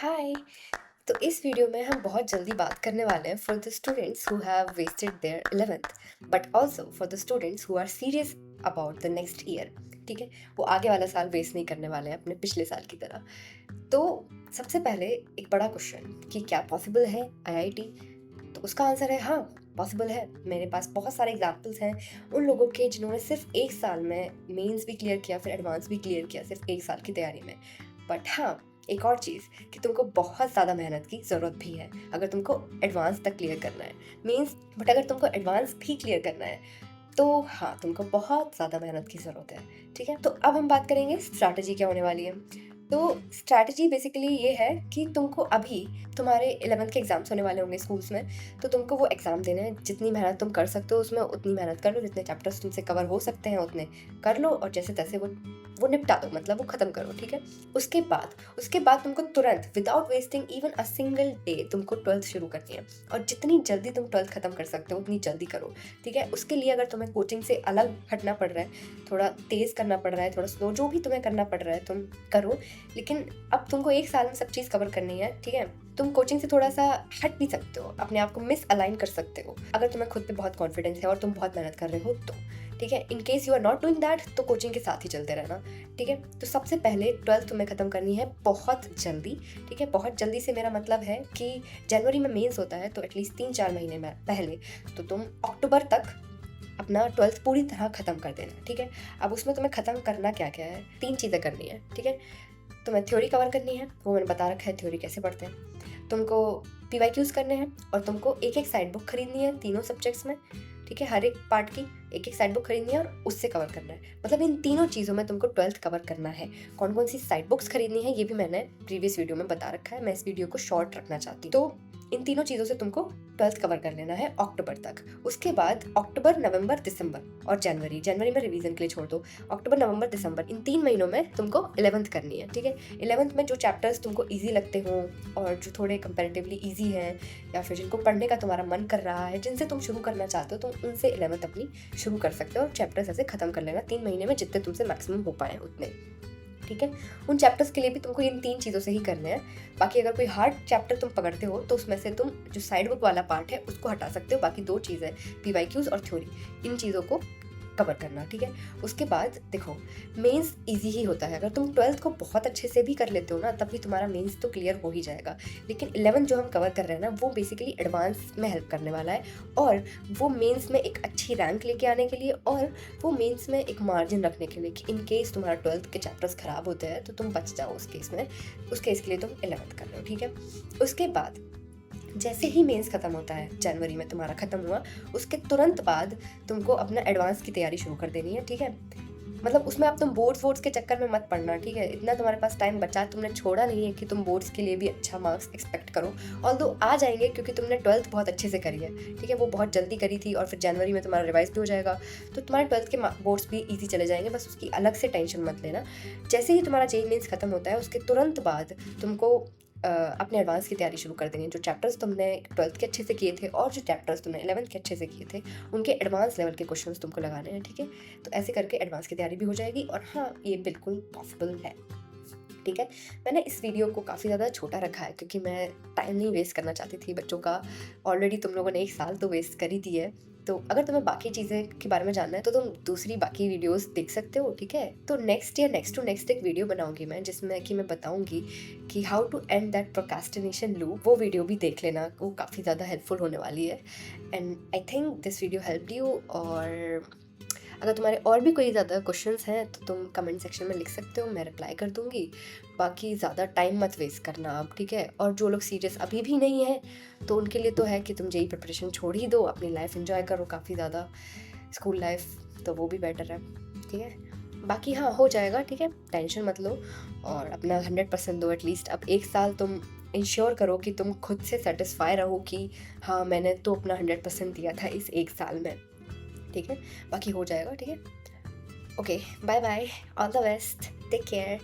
हाय। तो इस वीडियो में हम बहुत जल्दी बात करने वाले हैं for the students who have wasted their 11th but also for the students who are serious about the next year. ठीक है, वो आगे वाला साल वेस्ट नहीं करने वाले हैं अपने पिछले साल की तरह। तो सबसे पहले एक बड़ा क्वेश्चन कि क्या पॉसिबल है आईआईटी? तो उसका आंसर है हाँ, पॉसिबल है। मेरे पास बहुत सारे एग्जाम्पल्स हैं उन लोगों के जिन्होंने सिर्फ एक साल में मेंस भी क्लियर किया, फिर एडवांस भी क्लियर किया सिर्फ एक साल की तैयारी में। बट हाँ, एक और चीज़ कि तुमको बहुत ज़्यादा मेहनत की ज़रूरत भी है अगर तुमको एडवांस तक क्लियर करना है मीन्स। बट अगर तुमको एडवांस भी क्लियर करना है तो हाँ, तुमको बहुत ज़्यादा मेहनत की ज़रूरत है। ठीक है, तो अब हम बात करेंगे स्ट्रैटेजी क्या होने वाली है। तो स्ट्रैटेजी बेसिकली ये है कि तुमको अभी तुम्हारे 11th के एग्जाम्स होने वाले होंगे स्कूल्स में, तो तुमको वो एग्ज़ाम देने हैं। जितनी मेहनत तुम कर सकते हो उसमें उतनी मेहनत कर लो, जितने चैप्टर्स तुमसे कवर हो सकते हैं उतने कर लो और जैसे तैसे वो निपटा दो, मतलब वो ख़त्म करो। ठीक है, उसके बाद तुमको तुरंत without wasting even a single day तुमको 12th शुरू करनी है। और जितनी जल्दी तुम 12th ख़त्म कर सकते हो उतनी जल्दी करो। ठीक है, उसके लिए अगर तुम्हें कोचिंग से अलग हटना पड़ रहा है, थोड़ा तेज़ करना पड़ रहा है, थोड़ा स्लो, जो भी तुम्हें करना पड़ रहा है तुम करो। लेकिन अब तुमको एक साल में सब चीज़ कवर करनी है। ठीक है, तुम कोचिंग से थोड़ा सा हट भी सकते हो, अपने आप को मिस अलाइन कर सकते हो अगर तुम्हें खुद पे बहुत कॉन्फिडेंस है और तुम बहुत मेहनत कर रहे हो तो। ठीक है, in case you are not doing that तो कोचिंग के साथ ही चलते रहना। ठीक है, तो सबसे पहले 12th तुम्हें ख़त्म करनी है बहुत जल्दी। ठीक है, बहुत जल्दी से मेरा मतलब है कि जनवरी में मेंस होता है तो एटलीस्ट 3-4 महीने में पहले तो तुम अक्टूबर तक अपना 12th पूरी तरह ख़त्म कर देना। ठीक है, अब उसमें तुम्हें ख़त्म करना क्या क्या है, 3 चीज़ें करनी है। ठीक है, तुम्हें थ्योरी कवर करनी है, वो मैंने बता रखा है थ्योरी कैसे पढ़ते हैं। तुमको पीवाईक्यूज़ करने हैं और तुमको एक साइड बुक खरीदनी है तीनों सब्जेक्ट्स में। ठीक है, हर एक पार्ट की एक साइड बुक खरीदनी है और उससे कवर करना है। मतलब इन तीनों चीज़ों में तुमको 12th कवर करना है। कौन कौन सी साइड बुक्स खरीदनी है ये भी मैंने प्रीवियस वीडियो में बता रखा है, मैं इस वीडियो को शॉर्ट रखना चाहती हूँ। तो इन तीनों चीज़ों से तुमको 12th कवर कर लेना है अक्टूबर तक। उसके बाद अक्टूबर, नवंबर, दिसंबर और जनवरी में रिवीजन के लिए छोड़ दो। अक्टूबर, नवंबर, दिसंबर इन 3 महीनों में तुमको 11th करनी है। ठीक है, 11th में जो चैप्टर्स तुमको ईजी लगते हो और जो थोड़े कंपैरेटिवली ईजी हैं या फिर जिनको पढ़ने का तुम्हारा मन कर रहा है, जिनसे तुम शुरू करना चाहते हो, तुम उनसे 11th अपनी शुरू कर सकते हो और चैप्टर्स ऐसे ख़त्म कर लेना 3 महीने में, जितने तुमसे मैक्सिमम हो पाए उतने। ठीक है, उन चैप्टर्स के लिए भी तुमको इन 3 चीज़ों से ही करने हैं। बाकी अगर कोई हार्ड चैप्टर तुम पकड़ते हो तो उसमें से तुम जो साइड बुक वाला पार्ट है उसको हटा सकते हो। बाकी 2 चीज़ें पीवाईक्यूज़ और थ्योरी, इन चीज़ों को कवर करना। ठीक है, उसके बाद देखो मेंस इजी ही होता है। अगर तुम 12th को बहुत अच्छे से भी कर लेते हो ना तब भी तुम्हारा मेंस तो क्लियर हो ही जाएगा। लेकिन 11 जो हम कवर कर रहे हैं ना वो बेसिकली एडवांस में हेल्प करने वाला है और वो मेंस में एक अच्छी रैंक लेके आने के लिए और वो मेंस में एक मार्जिन रखने के लिए कि इन केस तुम्हारा 12th के चैप्टर्स ख़राब होते हैं तो तुम बच जाओ उस केस में। उस केस के लिए तुम 11th कर रहे हो। ठीक है, उसके बाद जैसे ही मेंस ख़त्म होता है, जनवरी में तुम्हारा ख़त्म हुआ, उसके तुरंत बाद तुमको अपना एडवांस की तैयारी शुरू कर देनी है। ठीक है, मतलब उसमें अब तुम बोर्ड्स के चक्कर में मत पड़ना। ठीक है, इतना तुम्हारे पास टाइम बचा, तुमने छोड़ा नहीं है कि तुम बोर्ड्स के लिए भी अच्छा मार्क्स एक्सपेक्ट करो। ऑल्दो आ जाएंगे क्योंकि तुमने 12th बहुत अच्छे से करी है। ठीक है, वो बहुत जल्दी करी थी और फिर जनवरी में तुम्हारा रिवाइज भी हो जाएगा तो तुम्हारे 12th के बोर्ड्स भी ईजी चले जाएंगे, बस उसकी अलग से टेंशन मत लेना। जैसे ही तुम्हारा जेईई मेंस ख़त्म होता है उसके तुरंत बाद तुमको अपने एडवांस की तैयारी शुरू कर देनी है। जो चैप्टर्स तुमने 12th के अच्छे से किए थे और जो चैप्टर्स तुमने 11th के अच्छे से किए थे उनके एडवांस लेवल के क्वेश्चंस तुमको लगाने हैं। ठीक है, तो ऐसे करके एडवांस की तैयारी भी हो जाएगी और हाँ, ये बिल्कुल पॉसिबल है। ठीक है, मैंने इस वीडियो को काफ़ी ज़्यादा छोटा रखा है क्योंकि मैं टाइम नहीं वेस्ट करना चाहती थी बच्चों का। ऑलरेडी तुम लोगों ने एक साल तो वेस्ट कर ही दी है। तो अगर तुम्हें बाकी चीज़ें के बारे में जानना है तो तुम दूसरी बाकी वीडियोस देख सकते हो। ठीक है, तो नेक्स्ट या नेक्स्ट टू नेक्स्ट एक वीडियो बनाऊंगी मैं जिसमें कि मैं बताऊंगी कि how to end that procrastination loop. वो वीडियो भी देख लेना, वो काफ़ी ज़्यादा हेल्पफुल होने वाली है। And I think this video helped you. और अगर तुम्हारे और भी कोई ज़्यादा क्वेश्चंस हैं तो तुम कमेंट सेक्शन में लिख सकते हो, मैं रिप्लाई कर दूँगी। बाकी ज़्यादा टाइम मत वेस्ट करना अब। ठीक है, और जो लोग सीरियस अभी भी नहीं है तो उनके लिए तो है कि तुम जेईई प्रिपरेशन छोड़ ही दो, अपनी लाइफ एंजॉय करो काफ़ी ज़्यादा, स्कूल लाइफ तो वो भी बेटर है। ठीक है, बाकी हाँ हो जाएगा। ठीक है, टेंशन मत लो और अपना 100% दो। एटलीस्ट अब एक साल तुम इंश्योर करो कि तुम खुद से सेटिस्फाई रहो कि हाँ, मैंने तो अपना 100% दिया था इस एक साल में। ठीक है, बाकी हो जाएगा। ठीक है, okay, bye bye, all the best, take care.